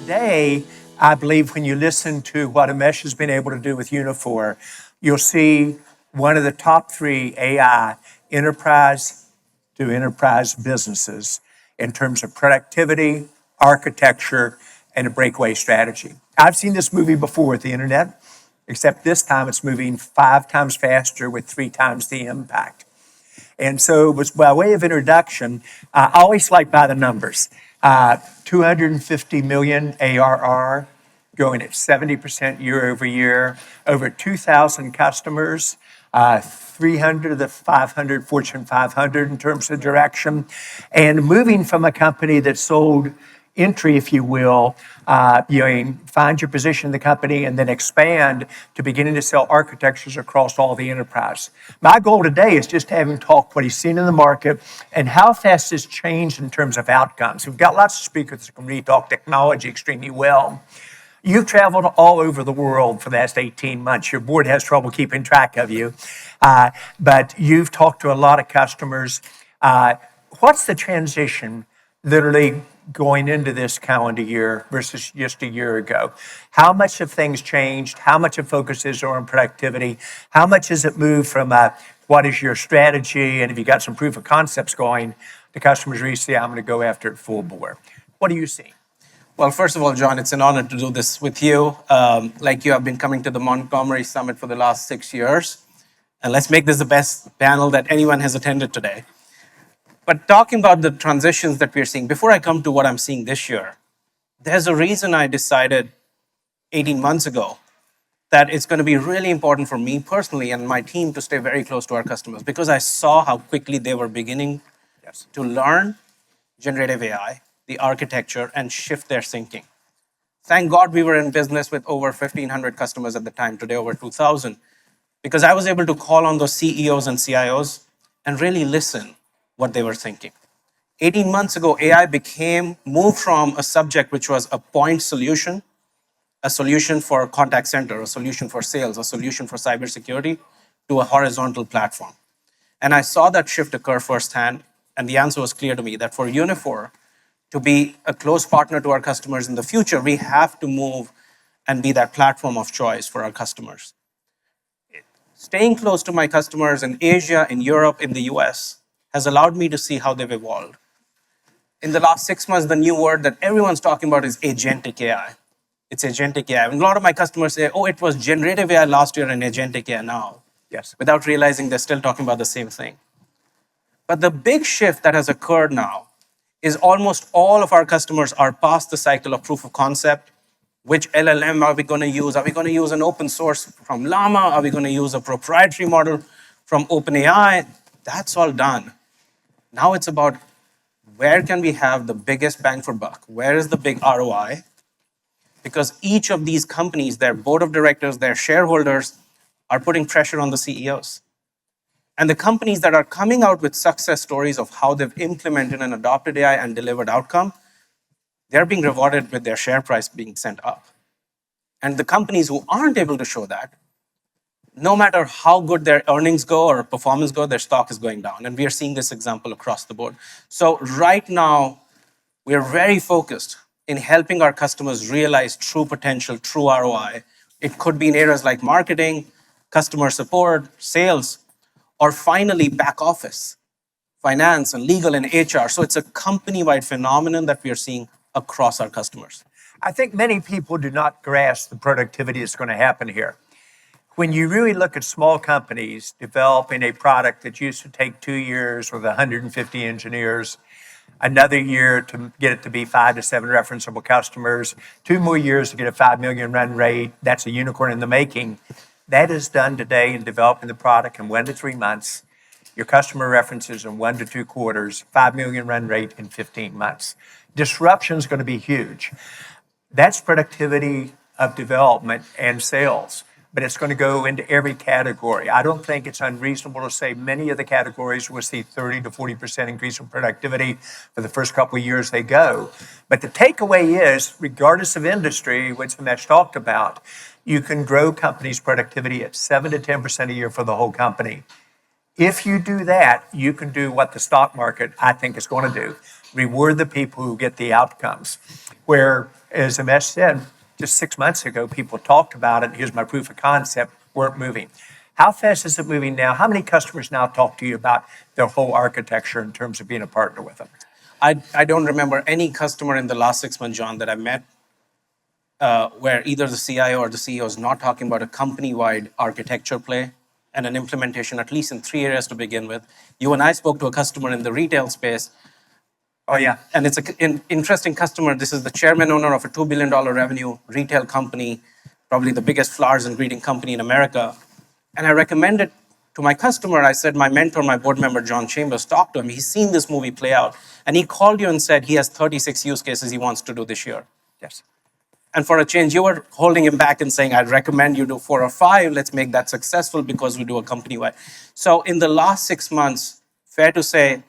Today, I believe when you listen to what Umesh has been able to do with Uniphore, you'll see one of the top 3 AI enterprise to enterprise businesses in terms of productivity, architecture, and a breakaway strategy. I've seen this movie before with the internet, except this time it's moving 5 times faster with 3 times the impact. And so it was by way of introduction, I always like by the numbers. 250 million ARR, growing at 70% year over year, over 2,000 customers, 300 of the 500 Fortune 500 in terms of direction, and moving from a company that sold entry, if you will, find your position in the company and then expand to beginning to sell architectures across all the enterprise. My goal today is just to have him talk what he's seen in the market and how fast it's changed in terms of outcomes. We've got lots of speakers that can really talk technology extremely well. You've traveled all over the world for the last 18 months. Your board has trouble keeping track of you, but you've talked to a lot of customers. What's the transition literally going into this calendar year versus just a year ago? How much have things changed? How much of focus is on productivity? How much has it moved from what is your strategy? And have you got some proof of concepts going to customers really say, I'm going to go after it full bore? What do you see? Well, first of all, John, it's an honor to do this with you. Like you have been coming to the Montgomery Summit for the last 6 years. And let's make this the best panel that anyone has attended today. But talking about the transitions that we're seeing, before I come to what I'm seeing this year, there's a reason I decided 18 months ago that it's going to be really important for me personally and my team to stay very close to our customers, because I saw how quickly they were beginning to learn generative AI, the architecture, and shift their thinking. Thank God we were in business with over 1,500 customers at the time, today over 2,000, because I was able to call on those CEOs and CIOs and really listen what they were thinking. 18 months ago, AI moved from a subject which was a point solution, a solution for a contact center, a solution for sales, a solution for cybersecurity, to a horizontal platform. And I saw that shift occur firsthand, and the answer was clear to me that for Uniphore to be a close partner to our customers in the future, we have to move and be that platform of choice for our customers. Staying close to my customers in Asia, in Europe, in the US, has allowed me to see how they've evolved. In the last 6 months, the new word that everyone's talking about is agentic AI. It's agentic AI. And a lot of my customers say, oh, it was generative AI last year and agentic AI now. Yes. Without realizing they're still talking about the same thing. But the big shift that has occurred now is almost all of our customers are past the cycle of proof of concept. Which LLM are we going to use? Are we going to use an open source from Llama? Are we going to use a proprietary model from OpenAI? That's all done. Now it's about where can we have the biggest bang for buck? Where is the big ROI? Because each of these companies, their board of directors, their shareholders are putting pressure on the CEOs. And the companies that are coming out with success stories of how they've implemented and adopted AI and delivered outcome, they're being rewarded with their share price being sent up. And the companies who aren't able to show that, no matter how good their earnings go or performance go, their stock is going down. And we are seeing this example across the board. So right now, we are very focused in helping our customers realize true potential, true ROI. It could be in areas like marketing, customer support, sales, or finally back office, finance and legal and HR. So it's a company-wide phenomenon that we are seeing across our customers. I think many people do not grasp the productivity that's going to happen here. When you really look at small companies developing a product that used to take 2 years with 150 engineers, another year to get it to be 5 to 7 referenceable customers, 2 more years to get a 5 million run rate, that's a unicorn in the making. That is done today in developing the product in 1 to 3 months. Your customer references in 1 to 2 quarters, 5 million run rate in 15 months. Disruption is going to be huge. That's productivity of development and sales, but it's going to go into every category. I don't think it's unreasonable to say many of the categories will see 30 to 40% increase in productivity for the first couple of years they go. But the takeaway is, regardless of industry, which Umesh talked about, you can grow companies' productivity at 7 to 10% a year for the whole company. If you do that, you can do what the stock market, I think, is going to do. reward the people who get the outcomes. Where, as Umesh said, just 6 months ago, people talked about it. Here's my proof of concept, weren't moving. How fast is it moving now? How many customers now talk to you about their whole architecture in terms of being a partner with them? I don't remember any customer in the last 6 months, John, that I met where either the CIO or the CEO is not talking about a company-wide architecture play and an implementation, at least in 3 areas to begin with. You and I spoke to a customer in the retail space. Oh, yeah. And it's an interesting customer. This is the chairman owner of a $2 billion revenue retail company, probably the biggest flowers and greeting company in America. And I recommended to my customer, I said, my mentor, my board member, John Chambers, talked to him. He's seen this movie play out. And he called you and said he has 36 use cases he wants to do this year. Yes. And for a change, you were holding him back and saying, I'd recommend you do 4 or 5. Let's make that successful because we do a company-wide. So in the last 6 months, fair to say,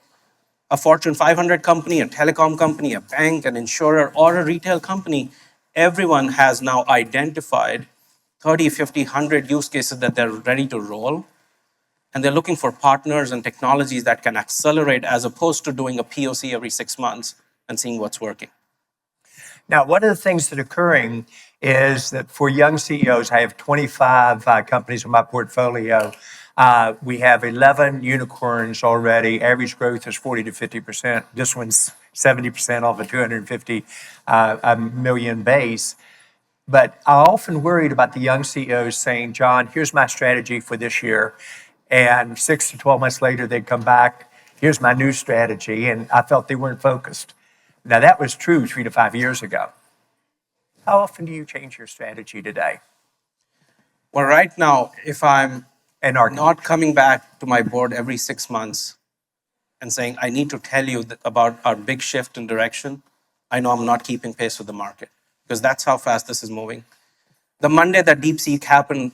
a Fortune 500 company, a telecom company, a bank, an insurer, or a retail company, everyone has now identified 30, 50, 100 use cases that they're ready to roll. And they're looking for partners and technologies that can accelerate as opposed to doing a POC every 6 months and seeing what's working. Now, one of the things that are occurring is that for young CEOs, I have 25 companies in my portfolio. We have 11 unicorns already. Average growth is 40 to 50%. This one's 70% off a 250 million base. But I often worried about the young CEOs saying, John, here's my strategy for this year. And 6 to 12 months later, they'd come back, here's my new strategy. And I felt they weren't focused. Now, that was true 3 to 5 years ago. How often do you change your strategy today? Well, right now, if I'm not coming back to my board every 6 months and saying, I need to tell you about our big shift in direction, I know I'm not keeping pace with the market because that's how fast this is moving. The Monday that DeepSeek happened,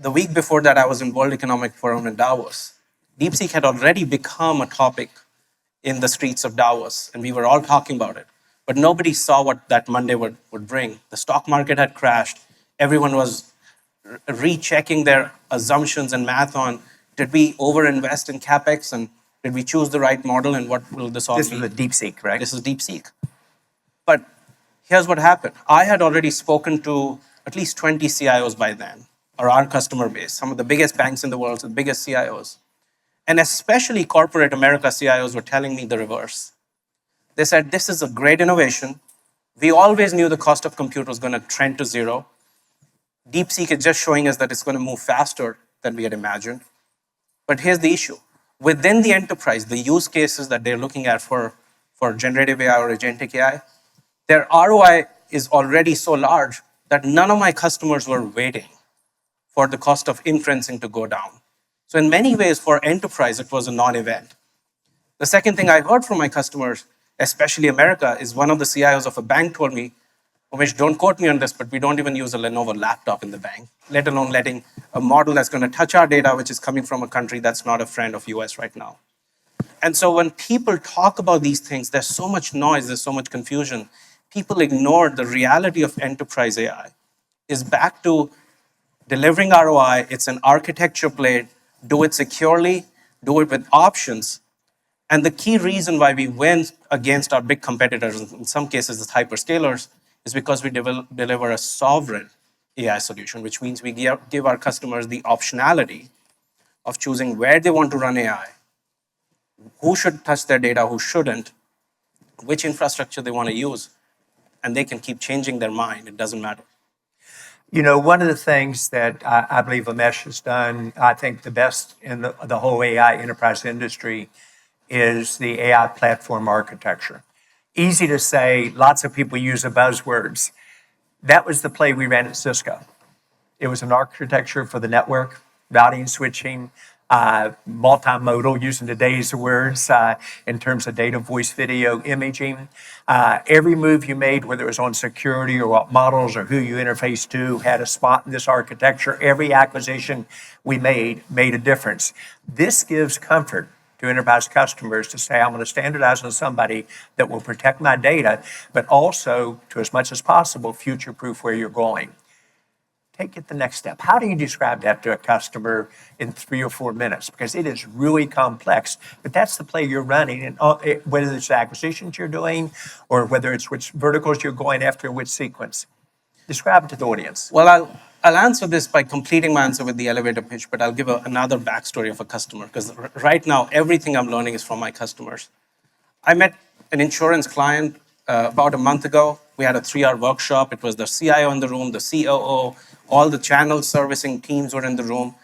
the week before that, I was in World Economic Forum in Davos. DeepSeek had already become a topic in the streets of Davos, and we were all talking about it. But nobody saw what that Monday would bring. The stock market had crashed. Everyone was rechecking their assumptions and math on, did we overinvest in CapEx, and did we choose the right model, and what will this all mean? This is a DeepSeek, right? This is DeepSeek. But here's what happened. I had already spoken to at least 20 CIOs by then, or our customer base, some of the biggest banks in the world, the biggest CIOs. And especially corporate America CIOs were telling me the reverse. They said, this is a great innovation. We always knew the cost of compute was going to trend to zero. DeepSeek is just showing us that it's going to move faster than we had imagined. But here's the issue. Within the enterprise, the use cases that they're looking at for generative AI or agentic AI, their ROI is already so large that none of my customers were waiting for the cost of inferencing to go down. So in many ways, for enterprise, it was a non-event. The second thing I heard from my customers, especially America, is one of the CIOs of a bank told me, Umesh, don't quote me on this, but we don't even use a Lenovo laptop in the bank, let alone letting a model that's going to touch our data, which is coming from a country that's not a friend of US right now. And so when people talk about these things, there's so much noise, there's so much confusion. People ignore the reality of enterprise AI is back to delivering ROI. It's an architecture play. Do it securely, do it with options. And the key reason why we win against our big competitors, in some cases it's hyperscalers, is because we deliver a sovereign AI solution, which means we give our customers the optionality of choosing where they want to run AI, who should touch their data, who shouldn't, which infrastructure they want to use, and they can keep changing their mind. It doesn't matter. You know, one of the things that I believe Umesh has done, I think the best in the whole AI enterprise industry is the AI platform architecture. Easy to say, lots of people use the buzzwords. That was the play we ran at Cisco. It was an architecture for the network, routing, switching, multimodal, using today's words in terms of data, voice, video, imaging. Every move you made, whether it was on security or what models or who you interfaced to, had a spot in this architecture. Every acquisition we made a difference. This gives comfort to enterprise customers to say, I'm going to standardize on somebody that will protect my data, but also, to as much as possible, future-proof where you're going. take it the next step. How do you describe that to a customer in 3 or 4 minutes? Because it is really complex, but that's the play you're running, and whether it's acquisitions you're doing or whether it's which verticals you're going after, which sequence. Describe it to the audience. Well, I'll answer this by completing my answer with the elevator pitch, but I'll give another backstory of a customer, because right now, everything I'm learning is from my customers. I met an insurance client about a month ago. We had a 3-hour workshop. It was the CIO in the room, the COO, all the channel servicing teams were in the room.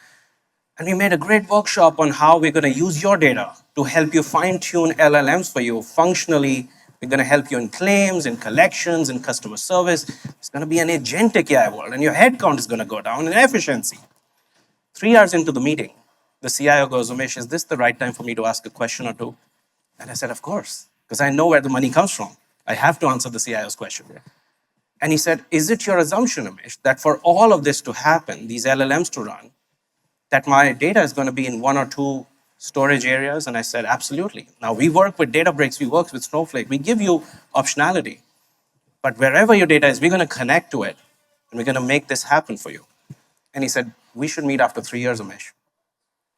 And we made a great workshop on how we're going to use your data to help you fine-tune LLMs for you. Functionally, we're going to help you in claims, in collections, in customer service. It's going to be an agentic AI world, and your headcount is going to go down in efficiency. 3 hours into the meeting, the CIO goes, Umesh, is this the right time for me to ask a question or two? And I said, of course, because I know where the money comes from. I have to answer the CIO's question. And he said, is it your assumption, Umesh, that for all of this to happen, these LLMs to run, that my data is going to be in 1 or 2 storage areas? And I said, absolutely. Now, we work with Databricks, we work with Snowflake, we give you optionality. But wherever your data is, we're going to connect to it, and we're going to make this happen for you. And he said, we should meet after 3 years, Umesh,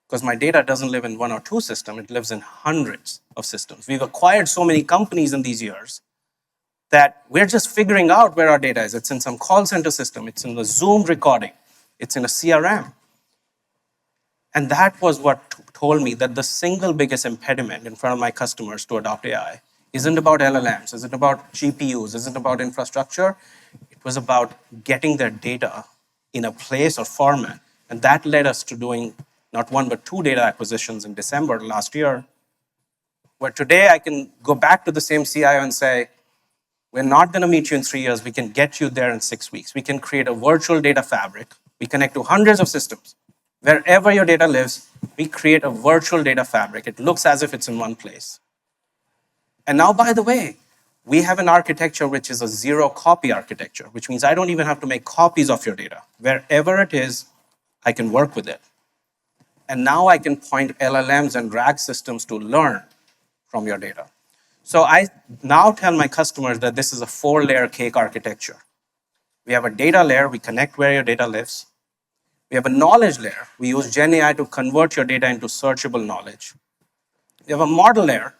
because my data doesn't live in 1 or 2 systems, it lives in hundreds of systems. We've acquired so many companies in these years that we're just figuring out where our data is. It's in some call center system, it's in the Zoom recording, it's in a CRM. And that was what told me that the single biggest impediment in front of my customers to adopt AI isn't about LLMs, isn't about GPUs, isn't about infrastructure. It was about getting their data in a place or format. And that led us to doing not 1, but 2 data acquisitions in December last year, where today I can go back to the same CIO and say, we're not going to meet you in 3 years. We can get you there in 6 weeks. We can create a virtual data fabric. We connect to hundreds of systems. Wherever your data lives, we create a virtual data fabric. It looks as if it's in one place. And now, by the way, we have an architecture which is a zero-copy architecture, which means I don't even have to make copies of your data. Wherever it is, I can work with it. And now I can point LLMs and RAG systems to learn from your data. So I now tell my customers that this is a 4-layer cake architecture. We have a data layer, we connect where your data lives. We have a knowledge layer. We use Gen AI to convert your data into searchable knowledge. We have a model layer.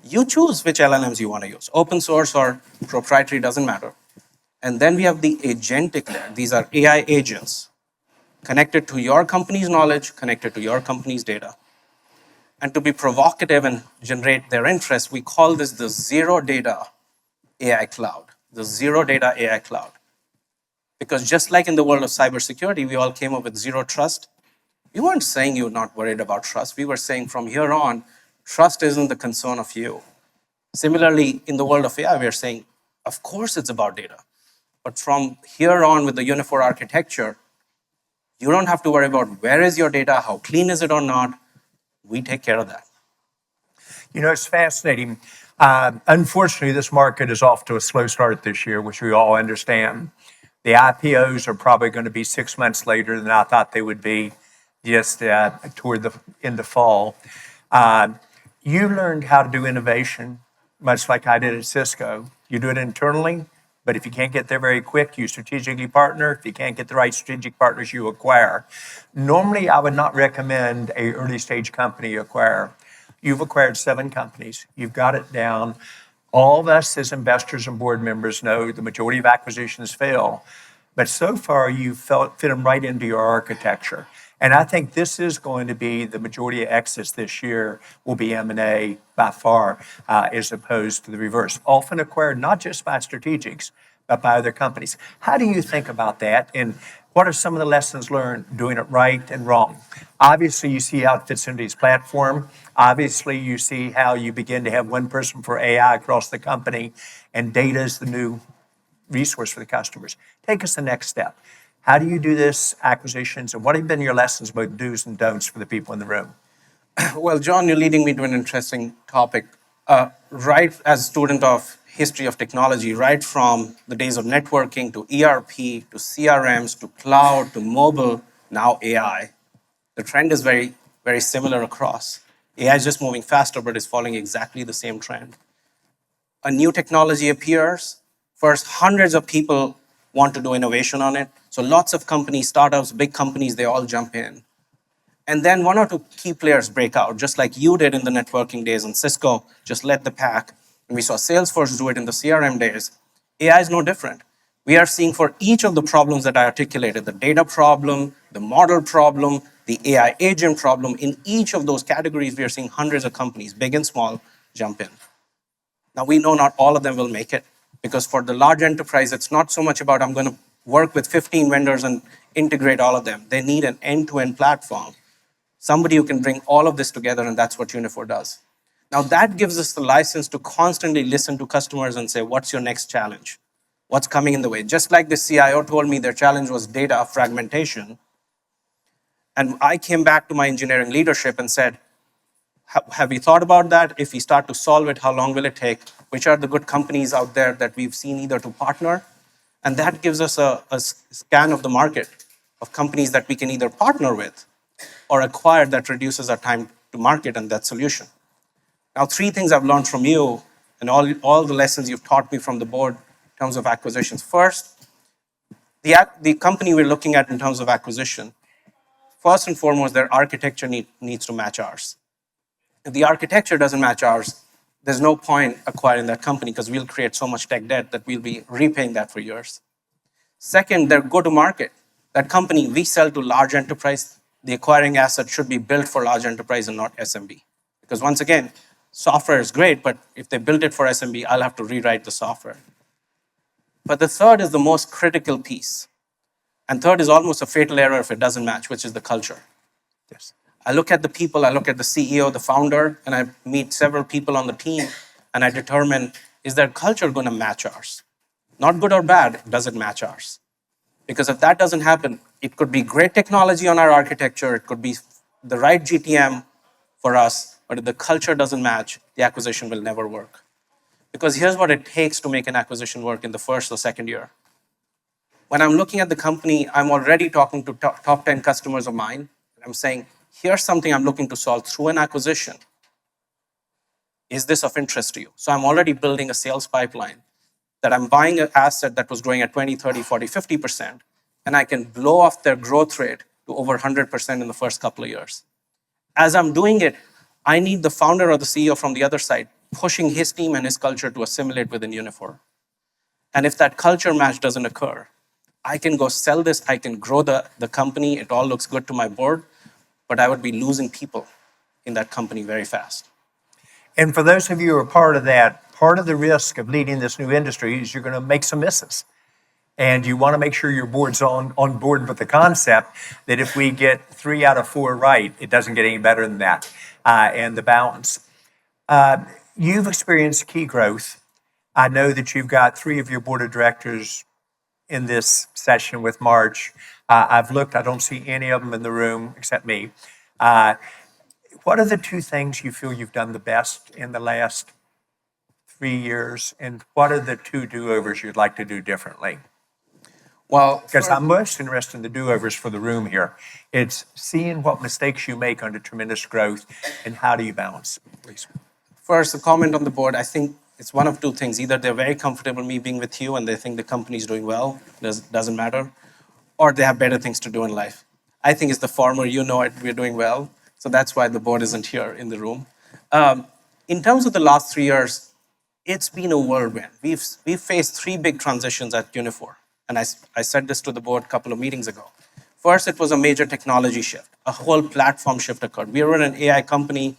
You choose which LLMs you want to use. Open source or proprietary, doesn't matter. And then we have the agentic layer. These are AI agents connected to your company's knowledge, connected to your company's data. And to be provocative and generate their interest, we call this the zero data AI cloud, the zero data AI cloud. Because just like in the world of cybersecurity, we all came up with zero trust. We weren't saying you're not worried about trust. We were saying from here on, trust isn't the concern of you. Similarly, in the world of AI, we're saying, of course it's about data. But from here on with the Uniphore architecture, you don't have to worry about where is your data, how clean is it or not. We take care of that. You know, it's fascinating. Unfortunately, this market is off to a slow start this year, which we all understand. The IPOs are probably going to be 6 months later than I thought they would be, just toward in the fall. You learned how to do innovation, much like I did at Cisco. You do it internally, but if you can't get there very quick, you strategically partner. If you can't get the right strategic partners, you acquire. Normally, I would not recommend a early stage company acquire. You've acquired 7 companies. You've got it down. All of us as investors and board members know the majority of acquisitions fail, but so far you fit them right into your architecture. And I think this is going to be the majority of exits this year will be M&A by far, as opposed to the reverse. Often acquired not just by strategics, but by other companies. How do you think about that? And what are some of the lessons learned doing it right and wrong? Obviously, you see how it fits into his platform. Obviously, you see how you begin to have one person for AI across the company, and data is the new resource for the customers. Take us the next step. How do you do this acquisitions, and what have been your lessons about do's and don'ts for the people in the room? Well, John, you're leading me to an interesting topic. Right as a student of history of technology, right from the days of networking to ERP, to CRMs, to cloud, to mobile, now AI, the trend is very, very similar across. AI is just moving faster, but it's following exactly the same trend. A new technology appears. First, hundreds of people want to do innovation on it. So lots of companies, startups, big companies, they all jump in. And then one or two key players break out, just like you did in the networking days, and Cisco just led the pack. And we saw Salesforce do it in the CRM days. AI is no different. We are seeing for each of the problems that I articulated, the data problem, the model problem, the AI agent problem, in each of those categories, we are seeing hundreds of companies, big and small, jump in. Now, we know not all of them will make it, because for the large enterprise, it's not so much about I'm going to work with 15 vendors and integrate all of them. They need an end-to-end platform, somebody who can bring all of this together, and that's what Uniphore does. Now, that gives us the license to constantly listen to customers and say, what's your next challenge? What's coming in the way? Just like the CIO told me their challenge was data fragmentation, and I came back to my engineering leadership and said, have you thought about that? If we start to solve it, how long will it take? Which are the good companies out there that we've seen either to partner? And that gives us a scan of the market of companies that we can either partner with or acquire, that reduces our time to market and that solution. Now, 3 things I've learned from you and all the lessons you've taught me from the board in terms of acquisitions. First, the company we're looking at in terms of acquisition, first and foremost, their architecture needs to match ours. If the architecture doesn't match ours, there's no point acquiring that company, because we'll create so much tech debt that we'll be repaying that for years. Second, their go-to-market. That company, we sell to large enterprise. The acquiring asset should be built for large enterprise and not SMB. Because once again, software is great, but if they build it for SMB, I'll have to rewrite the software. But the third is the most critical piece. And third is almost a fatal error if it doesn't match, which is the culture. Yes. I look at the people, I look at the CEO, the founder, and I meet several people on the team, and I determine, is their culture going to match ours? Not good or bad, does it match ours? Because if that doesn't happen, it could be great technology on our architecture, it could be the right GTM for us, but if the culture doesn't match, the acquisition will never work. Because here's what it takes to make an acquisition work in the first or second year. When I'm looking at the company, I'm already talking to top 10 customers of mine, and I'm saying, here's something I'm looking to solve through an acquisition. Is this of interest to you? So I'm already building a sales pipeline that I'm buying an asset that was growing at 20, 30, 40, 50%, and I can blow off their growth rate to over 100% in the first couple of years. As I'm doing it, I need the founder or the CEO from the other side pushing his team and his culture to assimilate within Uniphore. And if that culture match doesn't occur, I can go sell this, I can grow the company, it all looks good to my board, but I would be losing people in that company very fast. And for those of you who are part of that, part of the risk of leading this new industry is you're going to make some misses. And you want to make sure your board's on board with the concept that if we get 3 out of 4 right, it doesn't get any better than that, and the balance. You've experienced key growth. I know that you've got 3 of your board of directors in this session with March. I've looked, I don't see any of them in the room except me. What are the 2 things you feel you've done the best in the last 3 years? And what are the 2 do-overs you'd like to do differently? Well, because I'm most interested in the do-overs for the room here. It's seeing what mistakes you make under tremendous growth and how do you balance, please. First, a comment on the board. I think it's one of 2 things. Either they're very comfortable me being with you and they think the company's doing well, doesn't matter, or they have better things to do in life. I think it's the former. You know it, we're doing well. So that's why the board isn't here in the room. In terms of the last 3 years, it's been a whirlwind. We've faced 3 big transitions at Uniphore. And I said this to the board a couple of meetings ago. First, it was a major technology shift. A whole platform shift occurred. We were an AI company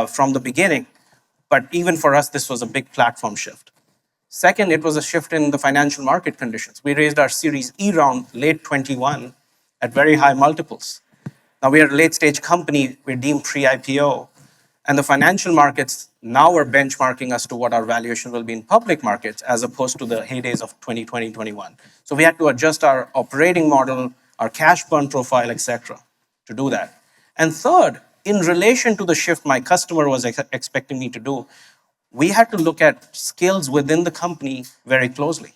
from the beginning, but even for us, this was a big platform shift. Second, it was a shift in the financial market conditions. We raised our Series E round late 21 at very high multiples. Now we are a late stage company, we're deemed pre-IPO, and the financial markets now are benchmarking us to what our valuation will be in public markets as opposed to the heydays of 2020, 21. So we had to adjust our operating model, our cash burn profile, etc., to do that. And third, in relation to the shift my customer was expecting me to do, we had to look at skills within the company very closely.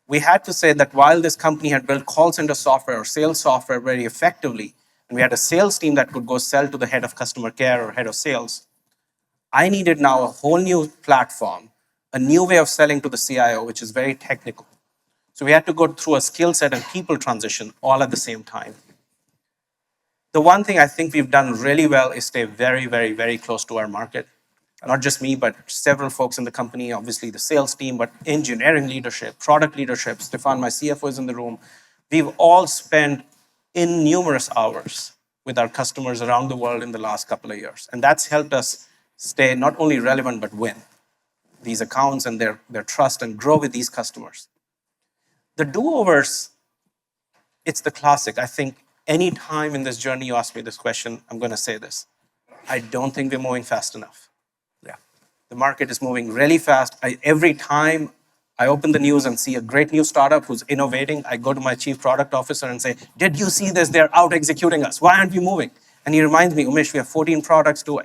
We had to say that while this company had built call center software or sales software very effectively, and we had a sales team that could go sell to the head of customer care or head of sales, I needed now a whole new platform, a new way of selling to the CIO, which is very technical. So we had to go through a skill set and people transition all at the same time. The one thing I think we've done really well is stay very, very, very close to our market. Not just me, but several folks in the company, obviously the sales team, but engineering leadership, product leadership. Stefan, my CFO, is in the room. We've all spent innumerous hours with our customers around the world in the last couple of years. And that's helped us stay not only relevant, but win these accounts and their trust and grow with these customers. The do-overs, it's the classic. I think any time in this journey you ask me this question, I'm going to say this. I don't think we're moving fast enough. Yeah. The market is moving really fast. Every time I open the news and see a great new startup who's innovating, I go to my chief product officer and say, did you see this? They're out executing us. Why aren't we moving? And he reminds me, Umesh, we have 14 products to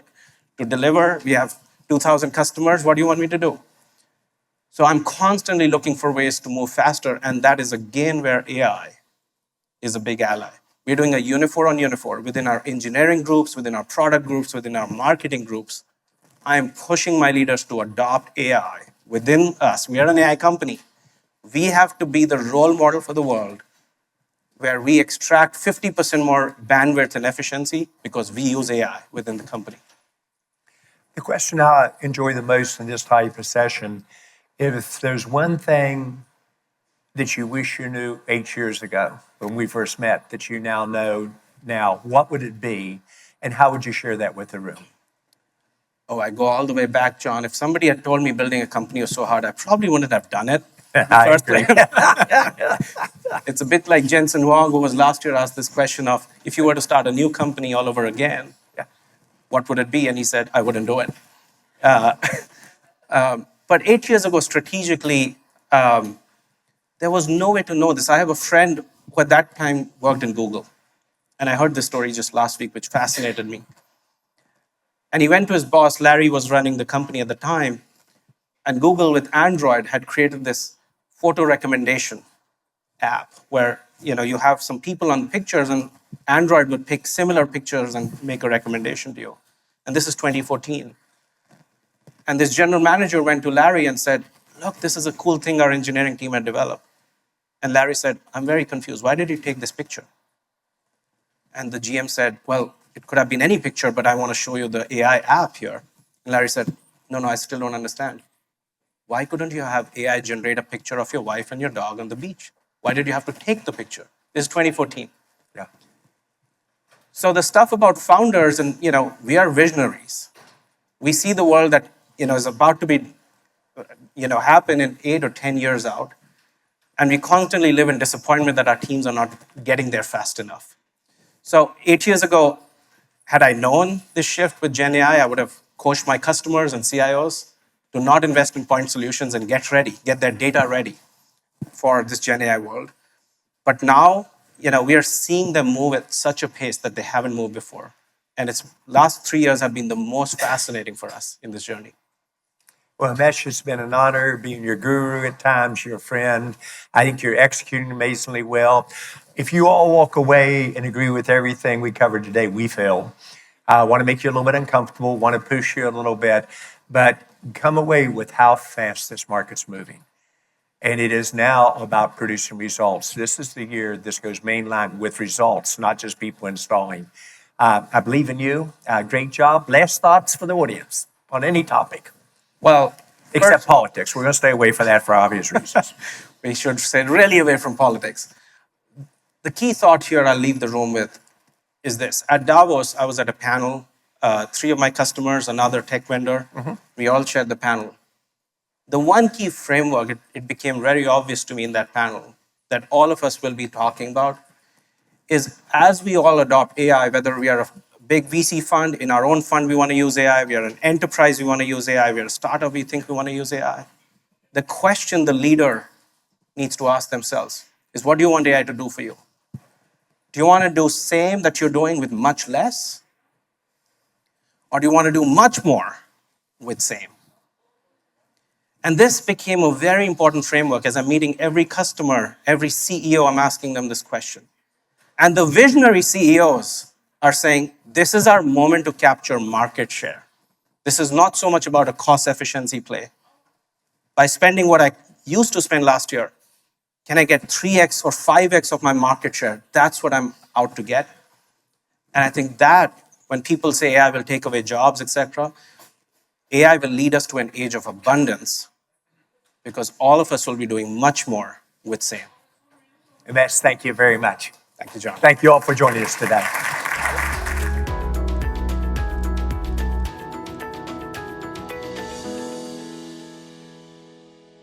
deliver. We have 2,000 customers. What do you want me to do? So I'm constantly looking for ways to move faster. And that is again where AI is a big ally. We're doing a Uniphore on Uniphore within our engineering groups, within our product groups, within our marketing groups. I am pushing my leaders to adopt AI within us. We are an AI company. We have to be the role model for the world where we extract 50% more bandwidth and efficiency because we use AI within the company. The question I enjoy the most in this type of session, if there's one thing that you wish you knew 8 years ago when we first met that you now know now, what would it be and how would you share that with the room? Oh, I go all the way back, John. If somebody had told me building a company was so hard, I probably wouldn't have done it. I agree. It's a bit like Jensen Huang, who was last year asked this question of, if you were to start a new company all over again, what would it be? And he said, I wouldn't do it. But 8 years ago, strategically, there was no way to know this. I have a friend who at that time worked in Google. And I heard this story just last week, which fascinated me. And he went to his boss. Larry was running the company at the time. And Google with Android had created this photo recommendation app where you have some people on pictures and Android would pick similar pictures and make a recommendation to you. And this is 2014. And this general manager went to Larry and said, look, this is a cool thing our engineering team had developed. And Larry said, I'm very confused. Why did you take this picture? And the GM said, well, it could have been any picture, but I want to show you the AI app here. And Larry said, no, I still don't understand. Why couldn't you have AI generate a picture of your wife and your dog on the beach? Why did you have to take the picture? This is 2014. Yeah. So the stuff about founders, and we are visionaries. We see the world that is about to be, happen in 8 or 10 years out. And we constantly live in disappointment that our teams are not getting there fast enough. So 8 years ago, had I known this shift with Gen AI, I would have coached my customers and CIOs to not invest in point solutions and get ready, get their data ready for this Gen AI world. But now, we are seeing them move at such a pace that they haven't moved before. And its last 3 years have been the most fascinating for us in this journey. Well, Umesh, it's been an honor being your guru at times, your friend. I think you're executing amazingly well. If you all walk away and agree with everything we covered today, we failed. I want to make you a little bit uncomfortable, want to push you a little bit, but come away with how fast this market's moving. And it is now about producing results. This is the year this goes mainline with results, not just people installing. I believe in you. Great job. Last thoughts for the audience on any topic. Well, except politics. We're going to stay away from that for obvious reasons. We should stay really away from politics. The key thought here I'll leave the room with is this. At Davos, I was at a panel, 3 of my customers, another tech vendor. Mm-hmm. We all shared the panel. The one key framework, it became very obvious to me in that panel that all of us will be talking about is as we all adopt AI, whether we are a big VC fund, in our own fund we want to use AI, we are an enterprise, we want to use AI, we are a startup, we think we want to use AI. The question the leader needs to ask themselves is, what do you want AI to do for you? Do you want to do same that you're doing with much less? Or do you want to do much more with same? And this became a very important framework. As I'm meeting every customer, every CEO, I'm asking them this question. And the visionary CEOs are saying, this is our moment to capture market share. This is not so much about a cost efficiency play. By spending what I used to spend last year, Can I get 3x or 5x of my market share? That's what I'm out to get. And I think that when people say AI will take away jobs, etc., AI will lead us to an age of abundance because all of us will be doing much more with same. Umesh, thank you very much. Thank you, John. Thank you all for joining us today.